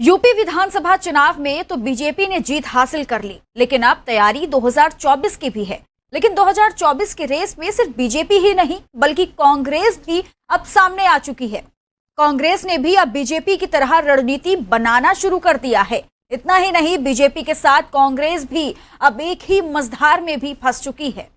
UP विधानसभा चुनाव में तो बीजेपी ने जीत हासिल कर ली, लेकिन अब तैयारी 2024 की भी है। लेकिन 2024 के रेस में सिर्फ बीजेपी ही नहीं बल्कि कांग्रेस भी अब सामने आ चुकी है। कांग्रेस ने भी अब बीजेपी की तरह रणनीति बनाना शुरू कर दिया है। इतना ही नहीं, बीजेपी के साथ कांग्रेस भी अब एक ही मझधार में भी फंस चुकी है।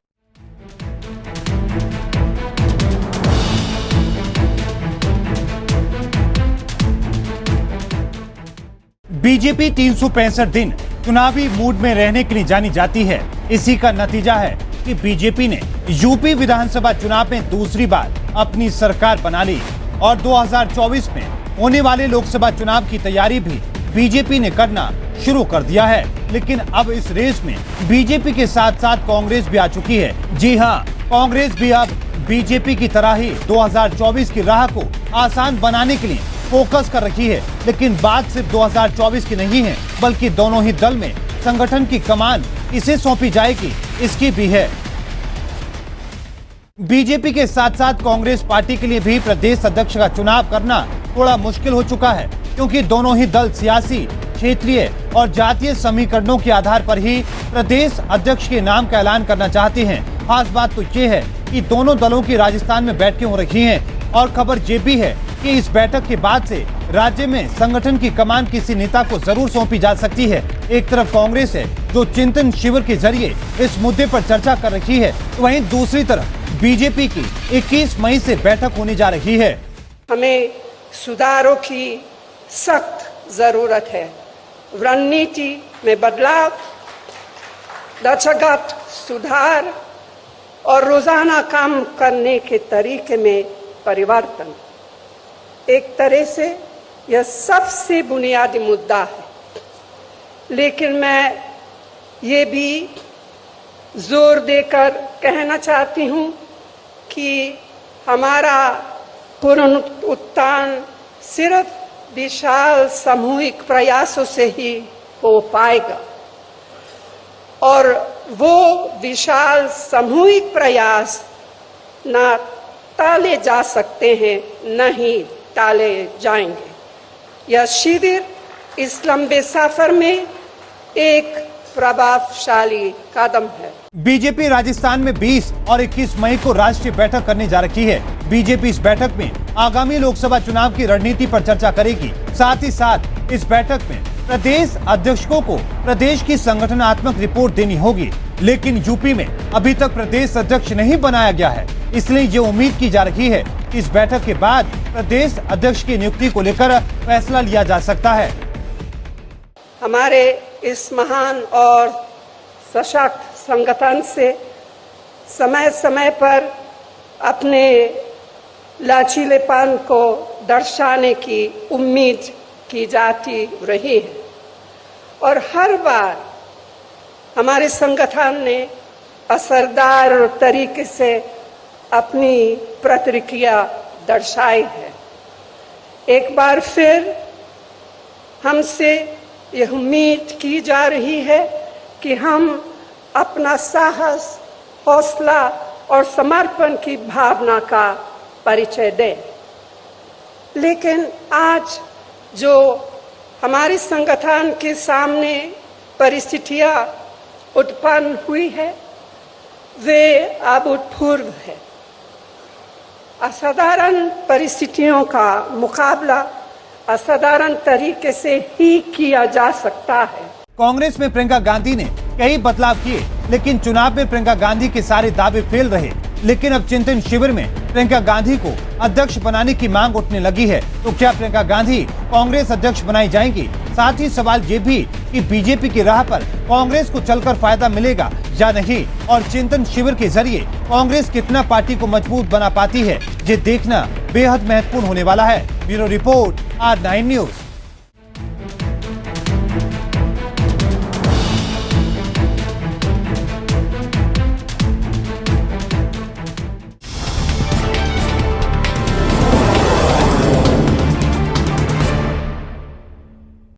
बीजेपी 365 दिन चुनावी मूड में रहने के लिए जानी जाती है। इसी का नतीजा है कि बीजेपी ने यूपी विधानसभा चुनाव में दूसरी बार अपनी सरकार बना ली और 2024 में होने वाले लोकसभा चुनाव की तैयारी भी बीजेपी ने करना शुरू कर दिया है। लेकिन अब इस रेस में बीजेपी के साथ साथ कांग्रेस भी आ चुकी है। जी हाँ, कांग्रेस भी अब बीजेपी की तरह ही 2024 की राह को आसान बनाने के लिए फोकस कर रखी है। लेकिन बात सिर्फ 2024 की नहीं है, बल्कि दोनों ही दल में संगठन की कमान इसे सौंपी जाएगी, इसकी भी है। बीजेपी के साथ साथ कांग्रेस पार्टी के लिए भी प्रदेश अध्यक्ष का चुनाव करना थोड़ा मुश्किल हो चुका है, क्योंकि दोनों ही दल सियासी, क्षेत्रीय और जातीय समीकरणों के आधार पर ही प्रदेश अध्यक्ष के नाम का ऐलान करना चाहते हैं। खास बात तो ये है कि दोनों दलों की राजस्थान में बैठकें हो रही हैं और खबर ये भी है कि इस बैठक के बाद से राज्य में संगठन की कमान किसी नेता को जरूर सौंपी जा सकती है। एक तरफ कांग्रेस है जो चिंतन शिविर के जरिए इस मुद्दे पर चर्चा कर रही है, वहीं दूसरी तरफ बीजेपी की 21 मई से बैठक होने जा रही है। हमें सुधारों की सख्त जरूरत है। रणनीति में बदलाव, ढांचागत सुधार और रोजाना काम करने के तरीके में परिवर्तन। एक तरह से यह सबसे बुनियादी मुद्दा है, लेकिन मैं ये भी जोर देकर कहना चाहती हूँ कि हमारा पुनरुत्थान सिर्फ विशाल सामूहिक प्रयासों से ही हो पाएगा और वो विशाल सामूहिक प्रयास ना टाले जा सकते हैं, नहीं टाले जाएंगे। यह शिविर इस लंबे सफर में एक प्रभावशाली कदम है। बीजेपी राजस्थान में 20 और 21 मई को राष्ट्रीय बैठक करने जा रही है। बीजेपी इस बैठक में आगामी लोकसभा चुनाव की रणनीति पर चर्चा करेगी। साथ ही साथ इस बैठक में प्रदेश अध्यक्षों को प्रदेश की संगठनात्मक रिपोर्ट देनी होगी। लेकिन यूपी में अभी तक प्रदेश अध्यक्ष नहीं बनाया गया है, इसलिए ये उम्मीद की जा रही है कि इस बैठक के बाद प्रदेश अध्यक्ष की नियुक्ति को लेकर फैसला लिया जा सकता है। हमारे इस महान और सशक्त संगठन से समय समय पर अपने लचीलेपन को दर्शाने की उम्मीद की जाती रही है और हर बार हमारे संगठन ने असरदार तरीके से अपनी प्रतिक्रिया दर्शाई है। एक बार फिर हमसे यह उम्मीद की जा रही है कि हम अपना साहस, हौसला और समर्पण की भावना का परिचय दें। लेकिन आज जो हमारे संगठन के सामने परिस्थितियां उत्पन्न हुई है, वे अभूतपूर्व है। असाधारण परिस्थितियों का मुकाबला असाधारण तरीके से ही किया जा सकता है। कांग्रेस में प्रियंका गांधी ने कई बदलाव किए, लेकिन चुनाव में प्रियंका गांधी के सारे दावे फेल रहे। लेकिन अब चिंतन शिविर में प्रियंका गांधी को अध्यक्ष बनाने की मांग उठने लगी है। तो क्या प्रियंका गांधी कांग्रेस अध्यक्ष बनाई जाएंगी? साथ ही सवाल ये भी कि बीजेपी की राह पर कांग्रेस को चलकर फायदा मिलेगा या नहीं, और चिंतन शिविर के जरिए कांग्रेस कितना पार्टी को मजबूत बना पाती है, ये देखना बेहद महत्वपूर्ण होने वाला है। Bureau report, R9 news.